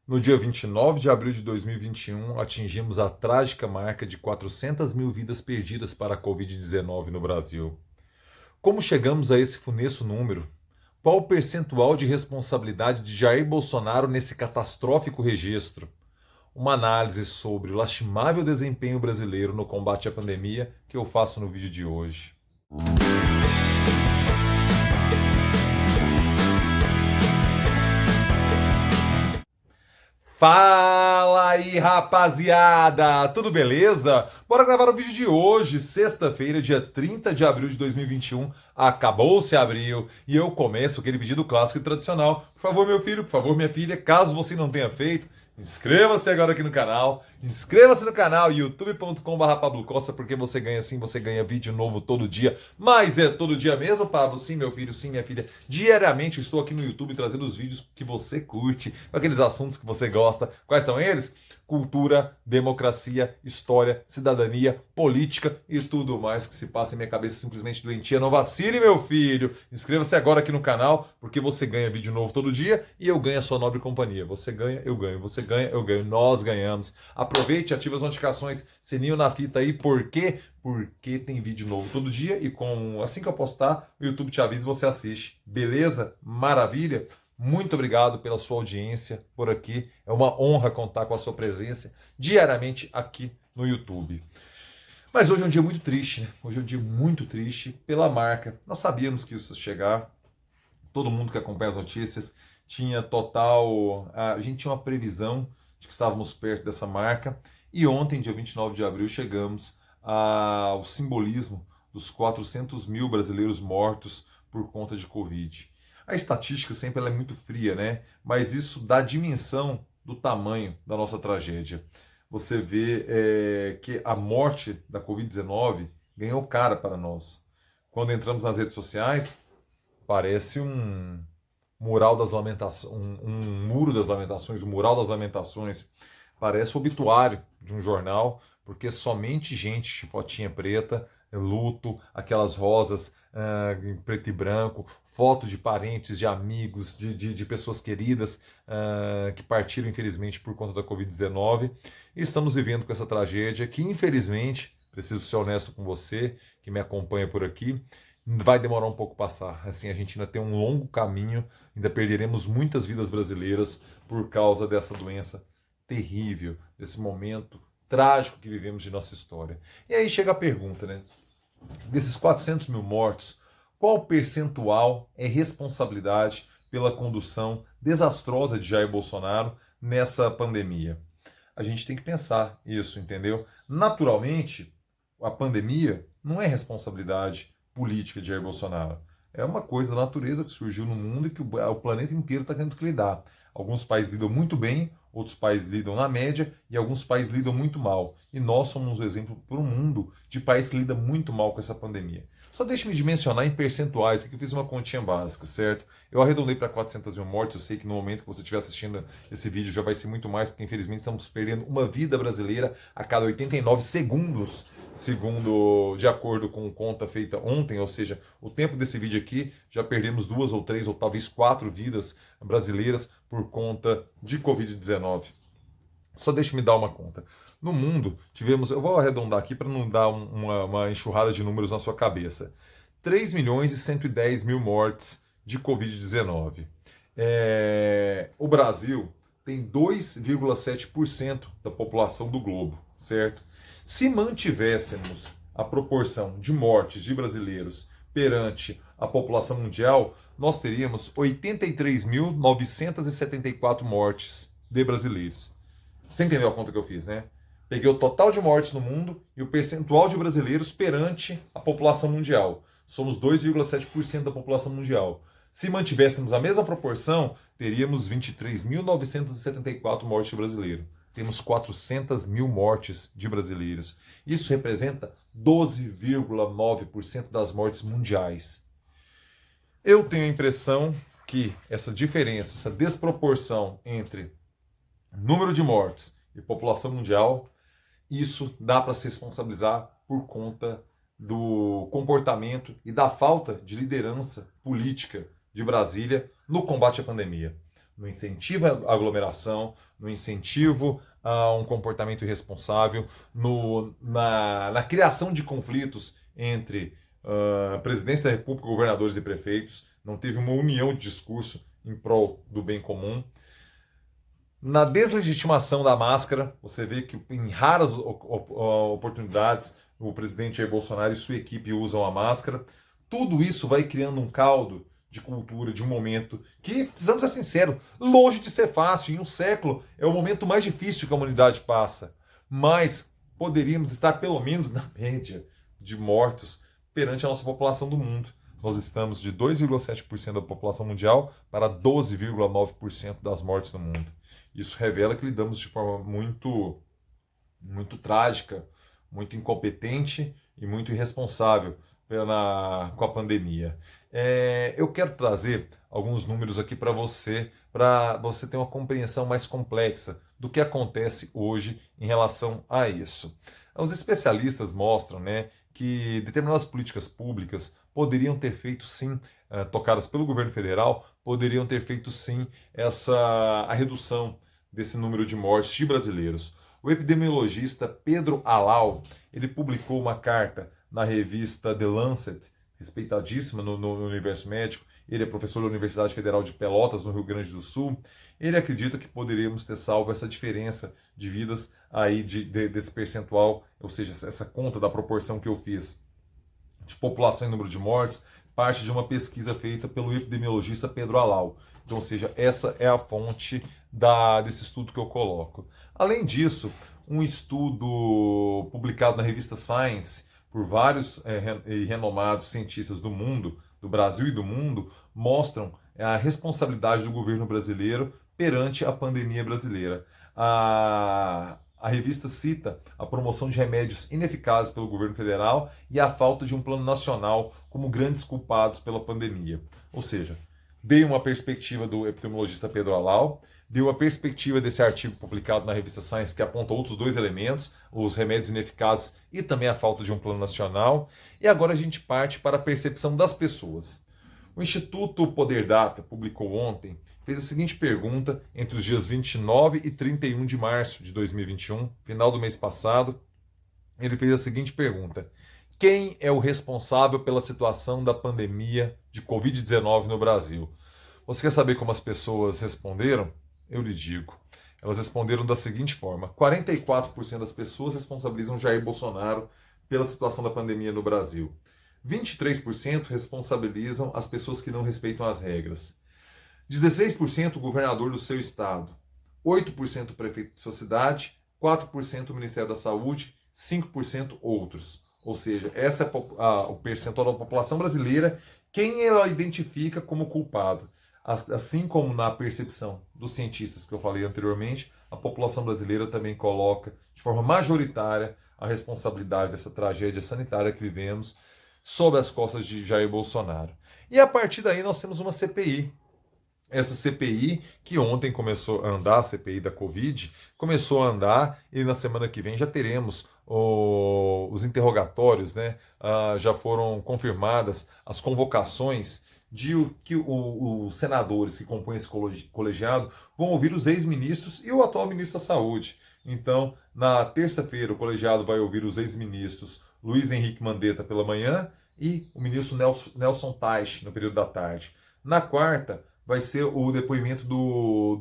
No dia 29 de abril de 2021, atingimos a trágica marca de 400 mil vidas perdidas para a Covid-19 no Brasil. Como chegamos a esse funesto número? Qual o percentual de responsabilidade de Jair Bolsonaro nesse catastrófico registro? Uma análise sobre o lastimável desempenho brasileiro no combate à pandemia que eu faço no vídeo de hoje. Fala aí, rapaziada! Tudo beleza? Bora gravar o vídeo de hoje, sexta-feira, dia 30 de abril de 2021. Acabou-se abril e eu começo aquele pedido clássico e tradicional. Por favor, meu filho, por favor, minha filha, caso você não tenha feito, inscreva-se agora aqui no canal. Inscreva-se no canal youtube.com/Pablo Costa, porque você ganha sim, você ganha vídeo novo todo dia. Mas é todo dia mesmo, Pablo? Sim, meu filho, sim, minha filha. Diariamente eu estou aqui no YouTube trazendo os vídeos que você curte, com aqueles assuntos que você gosta. Quais são eles? Cultura, democracia, história, cidadania, política e tudo mais que se passa em minha cabeça simplesmente doentia. Não vacile, meu filho! Inscreva-se agora aqui no canal, porque você ganha vídeo novo todo dia e eu ganho a sua nobre companhia. Você ganha, eu ganho. Você ganha, eu ganho. Nós ganhamos. Aproveite, ative as notificações, sininho na fita aí, por quê? Porque tem vídeo novo todo dia e assim que eu postar, o YouTube te avisa e você assiste. Beleza? Maravilha? Muito obrigado pela sua audiência por aqui. É uma honra contar com a sua presença diariamente aqui no YouTube. Mas hoje é um dia muito triste, né? Hoje é um dia muito triste pela marca. Nós sabíamos que isso ia chegar. Todo mundo que acompanha as notícias tinha total. A gente tinha uma previsão de que estávamos perto dessa marca. E ontem, dia 29 de abril, chegamos ao simbolismo dos 400 mil brasileiros mortos por conta de Covid. A estatística sempre ela é muito fria, né? Mas isso dá dimensão do tamanho da nossa tragédia. Você vê que a morte da Covid-19 ganhou cara para nós. Quando entramos nas redes sociais, parece um mural das lamentações, um muro das lamentações, um mural das lamentações. Parece o obituário de um jornal, porque somente gente de fotinha preta, luto, aquelas rosas em preto e branco, fotos de parentes, de amigos, de pessoas queridas que partiram infelizmente por conta da Covid-19. E estamos vivendo com essa tragédia que infelizmente, preciso ser honesto com você que me acompanha por aqui, vai demorar um pouco passar. Assim, a gente ainda tem um longo caminho, ainda perderemos muitas vidas brasileiras por causa dessa doença terrível, desse momento trágico que vivemos de nossa história. E aí chega a pergunta, né? Desses 400 mil mortos, qual percentual é responsabilidade pela condução desastrosa de Jair Bolsonaro nessa pandemia? A gente tem que pensar isso, entendeu? Naturalmente, a pandemia não é responsabilidade política de Jair Bolsonaro. É uma coisa da natureza que surgiu no mundo e que o planeta inteiro está tendo que lidar. Alguns países lidam muito bem, outros países lidam na média e alguns países lidam muito mal. E nós somos um exemplo para o mundo de país que lida muito mal com essa pandemia. Só deixe-me de mencionar em percentuais, que eu fiz uma continha básica, certo? Eu arredondei para 400 mil mortes, eu sei que no momento que você estiver assistindo esse vídeo já vai ser muito mais, porque infelizmente estamos perdendo uma vida brasileira a cada 89 segundos, segundo de acordo com conta feita ontem, ou seja, o tempo desse vídeo aqui, já perdemos 2 ou 3 ou talvez 4 vidas brasileiras por conta de Covid-19. Só deixe-me dar uma conta. No mundo, tivemos, eu vou arredondar aqui para não dar uma enxurrada de números na sua cabeça, 3 milhões e 110 mil mortes de Covid-19. O Brasil tem 2,7% da população do globo, certo? Se mantivéssemos a proporção de mortes de brasileiros perante a população mundial, nós teríamos 83.974 mortes de brasileiros. Você entendeu a conta que eu fiz, né? Peguei o total de mortes no mundo e o percentual de brasileiros perante a população mundial. Somos 2,7% da população mundial. Se mantivéssemos a mesma proporção, teríamos 23.974 mortes de brasileiros. Temos 400 mil mortes de brasileiros. Isso representa 12,9% das mortes mundiais. Eu tenho a impressão que essa diferença, essa desproporção entre número de mortes e população mundial, isso dá para se responsabilizar por conta do comportamento e da falta de liderança política de Brasília no combate à pandemia. no incentivo à aglomeração, no incentivo a um comportamento irresponsável, na criação de conflitos entre presidência da República, governadores e prefeitos. Não teve uma união de discurso em prol do bem comum. Na deslegitimação da máscara, você vê que em raras oportunidades o presidente Jair Bolsonaro e sua equipe usam a máscara. Tudo isso vai criando um caldo de cultura, de um momento que, precisamos ser sinceros, longe de ser fácil. Em um século é o momento mais difícil que a humanidade passa. Mas poderíamos estar pelo menos na média de mortos perante a nossa população do mundo. Nós estamos de 2,7% da população mundial para 12,9% das mortes no mundo. Isso revela que lidamos de forma muito, muito trágica, muito incompetente e muito irresponsável com a pandemia. Eu quero trazer alguns números aqui para você ter uma compreensão mais complexa do que acontece hoje em relação a isso. Os especialistas mostram, né, que determinadas políticas públicas poderiam ter feito sim, tocadas pelo governo federal, poderiam ter feito sim a redução desse número de mortes de brasileiros. O epidemiologista Pedro Alau, ele publicou uma carta na revista The Lancet, respeitadíssima no universo médico. Ele é professor da Universidade Federal de Pelotas, no Rio Grande do Sul. Ele acredita que poderíamos ter salvo essa diferença de vidas aí desse percentual, ou seja, essa conta da proporção que eu fiz de população e número de mortes, parte de uma pesquisa feita pelo epidemiologista Pedro Alau. Então, ou seja, essa é a fonte desse estudo que eu coloco. Além disso, um estudo publicado na revista Science por vários renomados cientistas do mundo, do Brasil e do mundo, mostram a responsabilidade do governo brasileiro perante a pandemia brasileira. A revista cita a promoção de remédios ineficazes pelo governo federal e a falta de um plano nacional como grandes culpados pela pandemia. Ou seja, dei uma perspectiva do epidemiologista Pedro Alau, deu a perspectiva desse artigo publicado na revista Science, que aponta outros dois elementos, os remédios ineficazes e também a falta de um plano nacional. E agora a gente parte para a percepção das pessoas. O Instituto Poder Data publicou ontem, fez a seguinte pergunta entre os dias 29 e 31 de março de 2021, final do mês passado. Ele fez a seguinte pergunta: quem é o responsável pela situação da pandemia de Covid-19 no Brasil? Você quer saber como as pessoas responderam? Eu lhe digo. Elas responderam da seguinte forma: 44% das pessoas responsabilizam Jair Bolsonaro pela situação da pandemia no Brasil. 23% responsabilizam as pessoas que não respeitam as regras. 16% o governador do seu estado. 8% o prefeito de sua cidade. 4% o Ministério da Saúde. 5% outros. Ou seja, essa é o percentual da população brasileira, quem ela identifica como culpado. Assim como na percepção dos cientistas que eu falei anteriormente, a população brasileira também coloca de forma majoritária a responsabilidade dessa tragédia sanitária que vivemos sob as costas de Jair Bolsonaro. E a partir daí nós temos uma CPI. Essa CPI, que ontem começou a andar, a CPI da Covid, começou a andar e na semana que vem já teremos os interrogatórios, né? Já foram confirmadas as convocações de que os senadores que compõem esse colegiado vão ouvir os ex-ministros e o atual ministro da Saúde. Então, na terça-feira, o colegiado vai ouvir os ex-ministros Luiz Henrique Mandetta pela manhã e o ministro Nelson Teich no período da tarde. Na quarta, vai ser o depoimento do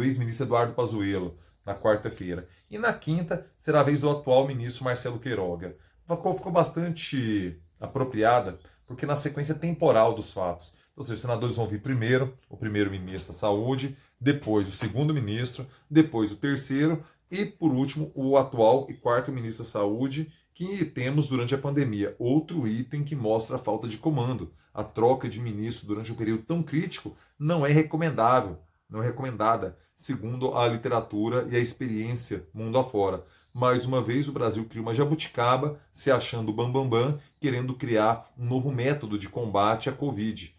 ex-ministro Eduardo Pazuello, na quarta-feira. E na quinta, será a vez do atual ministro Marcelo Queiroga. Ficou bastante apropriada, porque na sequência temporal dos fatos. Ou seja, os senadores vão ouvir primeiro o primeiro-ministro da Saúde, depois o segundo-ministro, depois o terceiro e, por último, o atual e quarto ministro da Saúde, que temos durante a pandemia. Outro item que mostra a falta de comando. A troca de ministro durante um período tão crítico não é recomendável, não é recomendada, segundo a literatura e a experiência mundo afora. Mais uma vez, o Brasil cria uma jabuticaba, se achando bambambam, querendo criar um novo método de combate à Covid.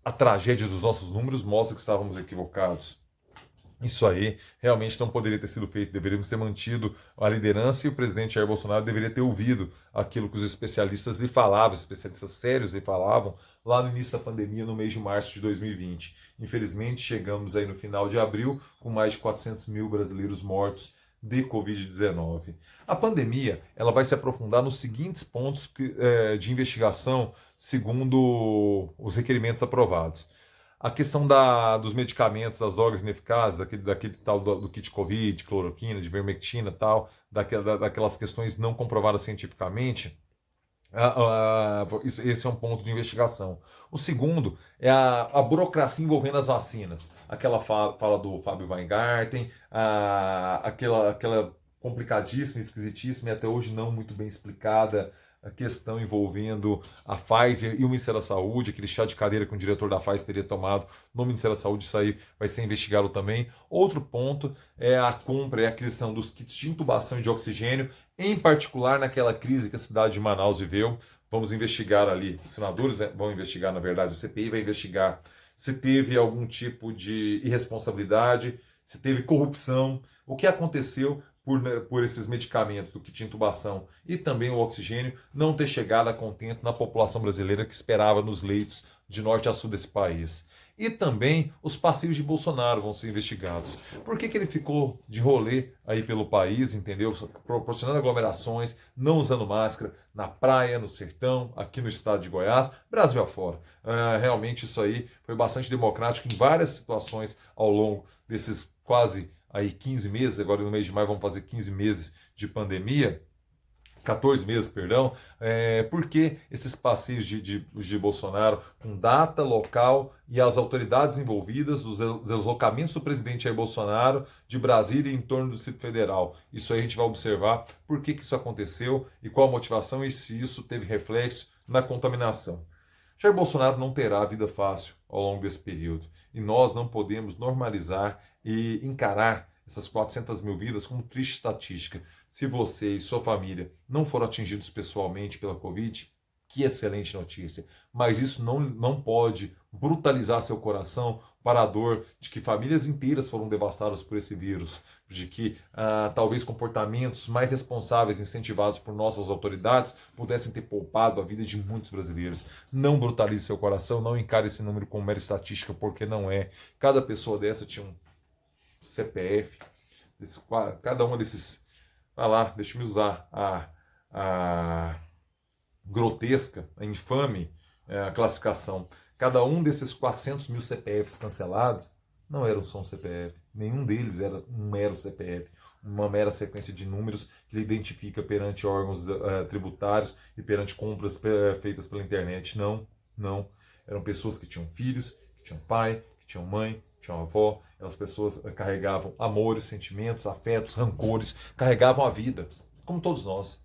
A tragédia dos nossos números mostra que estávamos equivocados. Isso aí realmente não poderia ter sido feito. Deveríamos ter mantido a liderança e o presidente Jair Bolsonaro deveria ter ouvido aquilo que os especialistas lhe falavam, os especialistas sérios lhe falavam lá no início da pandemia, no mês de março de 2020. Infelizmente, chegamos aí no final de abril com mais de 400 mil brasileiros mortos de Covid-19. A pandemia ela vai se aprofundar nos seguintes pontos de investigação, segundo os requerimentos aprovados. A questão dos medicamentos, das drogas ineficazes, daquele tal do kit Covid, cloroquina, de ivermectina, tal, daquelas questões não comprovadas cientificamente, esse é um ponto de investigação. O segundo é a burocracia envolvendo as vacinas. Aquela fala do Fábio Weingarten, aquela complicadíssima, esquisitíssima e até hoje não muito bem explicada a questão envolvendo a Pfizer e o Ministério da Saúde, aquele chá de cadeira que o diretor da Pfizer teria tomado no Ministério da Saúde, isso aí vai ser investigado também. Outro ponto é a compra e a aquisição dos kits de intubação e de oxigênio, em particular naquela crise que a cidade de Manaus viveu. Vamos investigar ali, os senadores vão investigar, na verdade, a CPI vai investigar se teve algum tipo de irresponsabilidade, se teve corrupção, o que aconteceu por esses medicamentos do kit de intubação e também o oxigênio não ter chegado a contento na população brasileira que esperava nos leitos de norte a sul desse país. E também os passeios de Bolsonaro vão ser investigados. Por que ele ficou de rolê aí pelo país, entendeu? Proporcionando aglomerações, não usando máscara, na praia, no sertão, aqui no estado de Goiás, Brasil afora. Realmente isso aí foi bastante democrático em várias situações ao longo desses quase aí 15 meses, agora no mês de maio vamos fazer 15 meses de pandemia, 14 meses, perdão, porque esses passeios de Bolsonaro com data, local e as autoridades envolvidas, os deslocamentos do presidente Jair Bolsonaro de Brasília e em torno do Distrito Federal. Isso aí a gente vai observar por que isso aconteceu e qual a motivação e se isso teve reflexo na contaminação. Jair Bolsonaro não terá vida fácil ao longo desse período e nós não podemos normalizar e encarar essas 400 mil vidas como triste estatística. Se você e sua família não foram atingidos pessoalmente pela Covid, que excelente notícia. Mas isso não pode brutalizar seu coração para a dor de que famílias inteiras foram devastadas por esse vírus, de que talvez comportamentos mais responsáveis incentivados por nossas autoridades pudessem ter poupado a vida de muitos brasileiros. Não brutalize seu coração, não encare esse número como mera estatística, porque não é. Cada pessoa dessa tinha um CPF, cada uma desses, deixa eu usar a grotesca, a infame classificação. Cada um desses 400 mil CPFs cancelados não era só um CPF, nenhum deles era um mero CPF, uma mera sequência de números que ele identifica perante órgãos tributários e perante compras feitas pela internet. Não, não. Eram pessoas que tinham filhos, que tinham pai, que tinham mãe, tinha uma avó, as pessoas carregavam amores, sentimentos, afetos, rancores, carregavam a vida, como todos nós.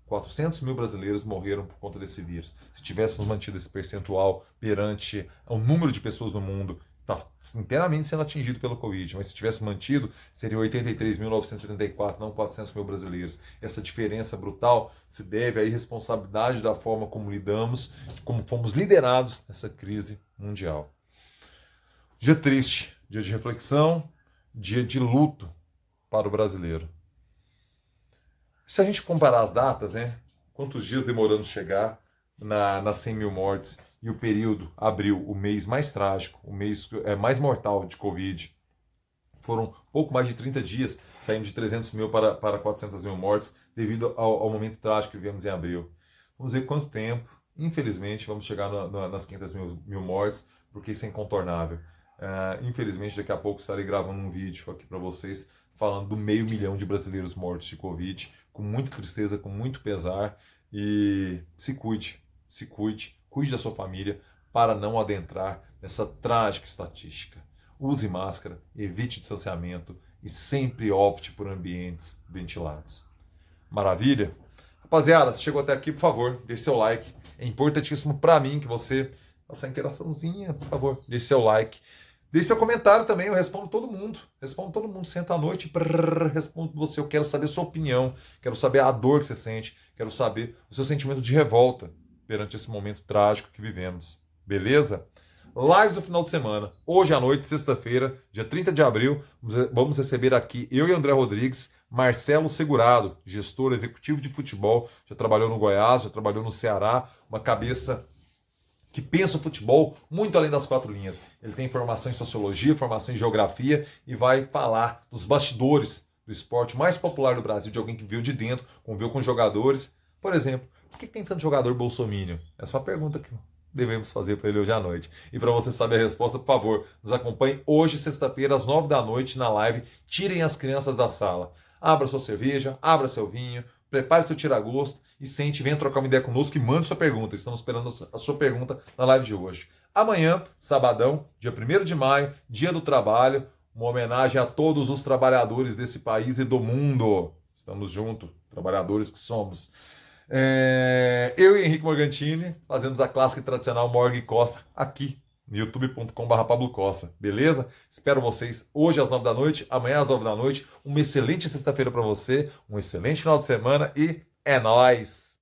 400 mil brasileiros morreram por conta desse vírus. Se tivéssemos mantido esse percentual perante o número de pessoas no mundo, está inteiramente sendo atingido pelo Covid, mas se tivesse mantido, seriam 83.974, não 400 mil brasileiros. Essa diferença brutal se deve à irresponsabilidade da forma como lidamos, como fomos liderados nessa crise mundial. Dia triste, dia de reflexão, dia de luto para o brasileiro. Se a gente comparar as datas, né? Quantos dias demorando chegar nas 100 mil mortes e o período abril, o mês mais trágico, o mês mais mortal de Covid, foram pouco mais de 30 dias, saindo de 300 mil para 400 mil mortes devido ao momento trágico que vivemos em abril. Vamos ver quanto tempo, infelizmente, vamos chegar nas 500 mil mortes, porque isso é incontornável. Infelizmente, daqui a pouco estarei gravando um vídeo aqui para vocês falando do 500 mil de brasileiros mortos de Covid, com muita tristeza, com muito pesar. E se cuide, cuide da sua família para não adentrar nessa trágica estatística. Use máscara, evite distanciamento e sempre opte por ambientes ventilados. Maravilha? Rapaziada, se chegou até aqui, por favor, deixe seu like. É importantíssimo para mim que você faça a interaçãozinha, por favor, deixe seu like. Deixe seu comentário também, eu respondo todo mundo. Respondo todo mundo, senta à noite, respondo você. Eu quero saber a sua opinião, quero saber a dor que você sente, quero saber o seu sentimento de revolta perante esse momento trágico que vivemos. Beleza? Lives do final de semana. Hoje à noite, sexta-feira, dia 30 de abril, vamos receber aqui eu e André Rodrigues, Marcelo Segurado, gestor executivo de futebol, já trabalhou no Goiás, já trabalhou no Ceará, uma cabeça que pensa o futebol muito além das quatro linhas. Ele tem formação em sociologia, formação em geografia e vai falar dos bastidores do esporte mais popular do Brasil, de alguém que viu de dentro, conviveu com jogadores. Por exemplo, por que tem tanto jogador bolsominion? Essa é uma pergunta que devemos fazer para ele hoje à noite. E para você saber a resposta, por favor, nos acompanhe hoje, sexta-feira, às 9 da noite, na live Tirem as Crianças da Sala. Abra sua cerveja, abra seu vinho, prepare seu tira-gosto e sente, venha trocar uma ideia conosco e mande sua pergunta. Estamos esperando a sua pergunta na live de hoje. Amanhã, sabadão, dia 1º de maio, dia do trabalho, uma homenagem a todos os trabalhadores desse país e do mundo. Estamos juntos, trabalhadores que somos. Eu e Henrique Morgantini fazemos a clássica e tradicional Morgue Costa aqui no youtube.com/Pablo Costa, beleza? Espero vocês hoje às 9 da noite, amanhã às 9 da noite. Uma excelente sexta-feira para você, um excelente final de semana e é nóis!